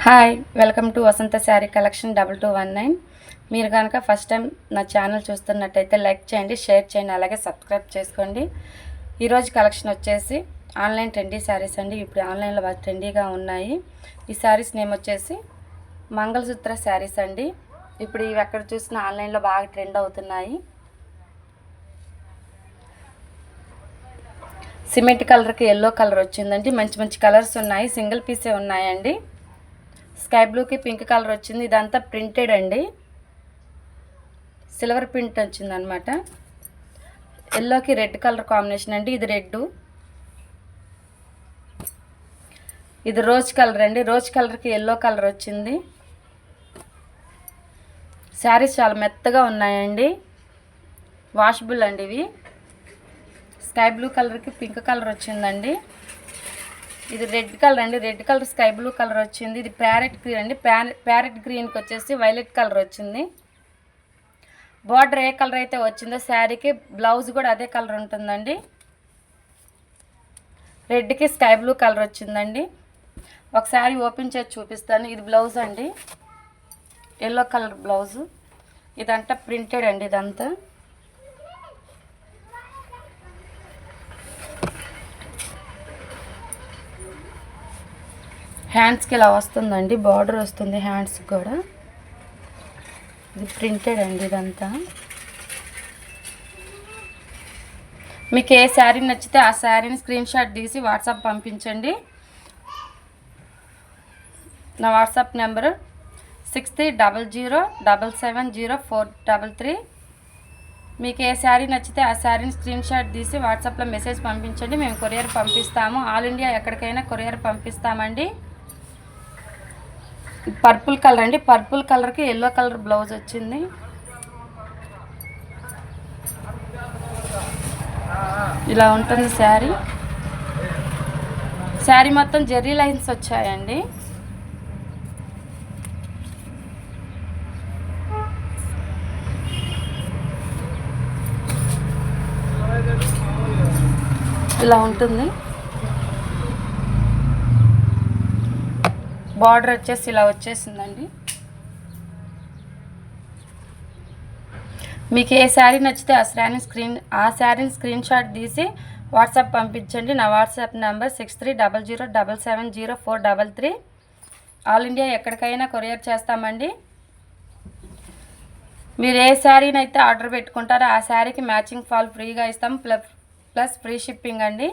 Hi welcome to Vasantha sari collection 2219. మీరు కనుక first time నా ఛానల్ చూస్తున్నట్టయితే లైక్ చేయండి, షేర్ చేయండి, అలాగే సబ్స్క్రైబ్ చేసుకోండి. ఈరోజు కలెక్షన్ వచ్చేసి ఆన్లైన్ ట్రెండీ శారీస్ అండి. ఇప్పుడు ఆన్లైన్లో బాగా ట్రెండీగా ఉన్నాయి. ఈ శారీస్ నేమ్ వచ్చేసి మంగళసూత్ర శారీస్ అండి. ఇప్పుడు ఇవి ఎక్కడ చూసినా ఆన్లైన్లో బాగా ట్రెండ్ అవుతున్నాయి. సిమెంట్ కలర్కి ఎల్లో కలర్ వచ్చిందండి. మంచి మంచి కలర్స్ ఉన్నాయి, సింగిల్ పీసే ఉన్నాయండి. స్కై బ్లూకి పింక్ కలర్ వచ్చింది. ఇదంతా ప్రింటెడ్ అండి, సిల్వర్ ప్రింట్ వచ్చిందనమాట. ఎల్లోకి రెడ్ కలర్ కాంబినేషన్ అండి. ఇది రెడ్, ఇది రోజ్ కలర్ అండి. రోజ్ కలర్కి ఎల్లో కలర్ వచ్చింది. శారీస్ చాలా మెత్తగా ఉన్నాయండి, వాషబుల్ అండి ఇవి. స్కై బ్లూ కలర్కి పింక్ కలర్ వచ్చిందండి. ఇది రెడ్ కలర్ అండి, red colour sky blue colour వచ్చింది. ఇది ప్యారెట్ గ్రీన్ అండి, ప్యారెట్ గ్రీన్కి వచ్చేసి వైలెట్ కలర్ వచ్చింది. బార్డర్ ఏ కలర్ అయితే వచ్చిందో శారీకి బ్లౌజ్ కూడా అదే కలర్ ఉంటుందండి. రెడ్కి స్కై బ్లూ కలర్ వచ్చిందండి. ఒకసారి ఓపెన్ చేసి చూపిస్తాను. ఇది బ్లౌజ్ అండి, ఎల్లో కలర్ బ్లౌజు. ఇదంతా ప్రింటెడ్ అండి. ఇదంతా హ్యాండ్స్కి ఇలా వస్తుందండి, బార్డర్ వస్తుంది హ్యాండ్స్కి కూడా. ఇది ప్రింటెడ్ అండి. ఇదంతా మీకు ఏ శారీ నచ్చితే ఆ శారీని స్క్రీన్ షాట్ తీసి వాట్సాప్ పంపించండి. నా వాట్సాప్ నెంబరు 6300770433. మీకు ఏ శారీ నచ్చితే ఆ శారీని స్క్రీన్ షాట్ తీసి వాట్సాప్లో మెసేజ్ పంపించండి. మేము కొరియర్ పంపిస్తాము. ఆల్ ఇండియా ఎక్కడికైనా కొరియర్ పంపిస్తామండి. పర్పుల్ కలర్ అండి, పర్పుల్ కలర్కి ఎల్లో కలర్ బ్లౌజ్ వచ్చింది. ఇలా ఉంటుంది శారీ. శారీ మొత్తం జెర్రీ లైన్స్ వచ్చాయండి. ఇలా ఉంటుంది. బార్డర్ వచ్చేసి ఇలా వచ్చేసిందండి. మీకు ఏ శారీ నచ్చితే ఆ శారీని స్క్రీన్ షాట్ తీసి వాట్సాప్ పంపించండి. నా వాట్సాప్ నెంబర్ 6300770433. ఆల్ ఇండియా ఎక్కడికైనా కొరియర్ చేస్తామండి. మీరు ఏ శారీని అయితే ఆర్డర్ పెట్టుకుంటారో ఆ శారీకి మ్యాచింగ్ ఫాల్ ఫ్రీగా ఇస్తాం, ప్లస్ ఫ్రీ షిప్పింగ్ అండి.